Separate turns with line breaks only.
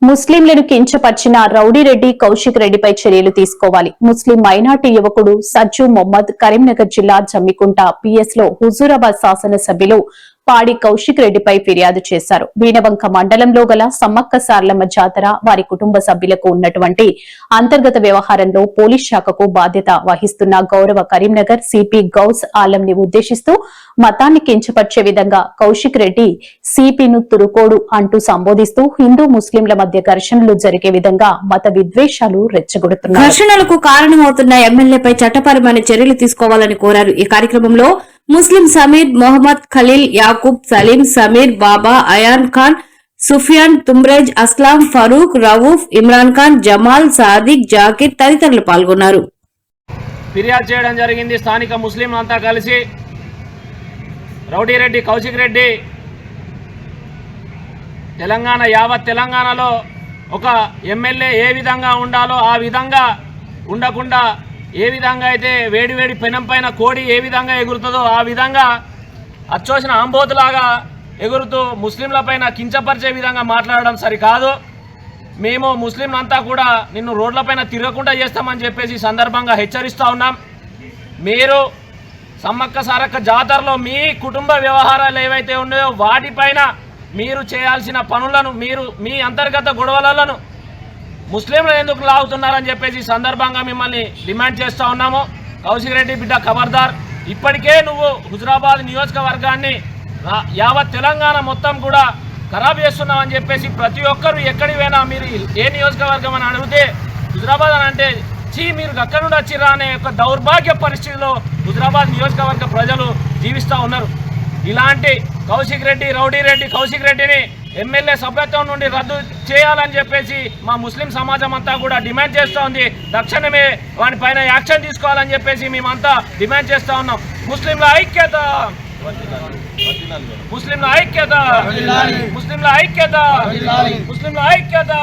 ముస్లింలను కించపర్చిన రౌడీరెడ్డి కౌశిక్ రెడ్డిపై చర్యలు తీసుకోవాలి. ముస్లిం మైనార్టీ యువకుడు సజ్జు మొహమ్మద్ కరీంనగర్ జిల్లా జమ్మికుంట పిఎస్ లో హుజూరాబాద్ శాసనసభ్యులు పాడి కౌశిక్ రెడ్డిపై ఫిర్యాదు చేశారు. వీణవంక మండలంలో గల సమ్మక్క సారలమ్మ జాతర వారి కుటుంబ సభ్యులకు ఉన్నటువంటి అంతర్గత వ్యవహారంలో పోలీస్ శాఖకు బాధ్యత వహిస్తున్న గౌరవ కరీంనగర్ సిపి గౌస్ ఆలంని ఉద్దేశిస్తూ మతాన్ని కించపర్చే విధంగా కౌశిక్ రెడ్డి సిపిను తురుకోడు అంటూ సంబోధిస్తూ హిందూ ముస్లింల మధ్య ఘర్షణలు జరిగే విధంగా మత విద్వేషాలు రెచ్చగొడుతున్నారు.
ఘర్షణలకు కారణమవుతున్న ఎమ్మెల్యేపై చట్టపరమైన చర్యలు తీసుకోవాలని కోరారు. ఈ కార్యక్రమంలో ముస్లిం సమీర్, మొహమ్మద్ ఖలీల్, యాకూబ్, సలీం, సమీర్, బాబా, అయాన్ ఖాన్, సుఫియాన్, తుమ్రేజ్, అస్లాం, ఫరూక్, రవూఫ్, ఇమ్రాన్ ఖాన్, జమాల్, సాదిక్, జాకిర్ తదితరులు పాల్గొన్నారు.
ఫిర్యాదు చేయడం జరిగింది. స్థానిక ముస్లింలంతా కలిసి రౌడీరెడ్డి కౌశిక్ రెడ్డి యావత్ తెలంగాణలో ఒక ఎమ్మెల్యే ఏ విధంగా ఉండాలో ఆ విధంగా ఉండకుండా ఏ విధంగా అయితే వేడివేడి పెనం పైన కోడి ఏ విధంగా ఎగురుతుందో ఆ విధంగా అచ్చోసిన ఆంబోతులాగా ఎగురుతూ ముస్లింలపైన కించపరిచే విధంగా మాట్లాడడం సరికాదు. మేము ముస్లింలంతా కూడా నిన్ను రోడ్లపైన తిరగకుండా చేస్తామని చెప్పేసి సందర్భంగా హెచ్చరిస్తూ ఉన్నాం. మీరు సమ్మక్క సారక్క జాతరలో మీ కుటుంబ వ్యవహారాలు ఏవైతే ఉన్నాయో వాటిపైన మీరు చేయాల్సిన పనులను మీరు మీ అంతర్గత గొడవలను ముస్లింలు ఎందుకు లాగుతున్నారని చెప్పేసి సందర్భంగా మిమ్మల్ని డిమాండ్ చేస్తూ ఉన్నాము. కౌశిక్ రెడ్డి బిడ్డ ఖబర్దార్, ఇప్పటికే నువ్వు హుజూరాబాద్ నియోజకవర్గాన్ని యావత్ తెలంగాణ మొత్తం కూడా ఖరాబ్ చేస్తున్నామని చెప్పేసి ప్రతి ఒక్కరు ఎక్కడికి పోయినా మీరు ఏ నియోజకవర్గం అని అడిగితే హుజూరాబాద్ అని అంటే మీరు అక్కడ నుండి వచ్చిరా అనే ఒక దౌర్భాగ్య పరిస్థితిలో హుజూరాబాద్ నియోజకవర్గ ప్రజలు జీవిస్తూ ఉన్నారు. ఇలాంటి కౌశిక్ రెడ్డి రౌడీరెడ్డి కౌశిక్ రెడ్డిని ఎమ్మెల్యే సభ్యత్వం నుండి రద్దు చేయాలని చెప్పేసి మా ముస్లిం సమాజం అంతా కూడా డిమాండ్ చేస్తూ ఉంది. తక్షణమే వానిపైన యాక్షన్ తీసుకోవాలని చెప్పేసి మేమంతా డిమాండ్ చేస్తూ ఉన్నాం. ముస్లింల ఐక్యత, ముస్లింల ఐక్యత, ముస్లింల ఐక్యత, ముస్లింల ఐక్యత.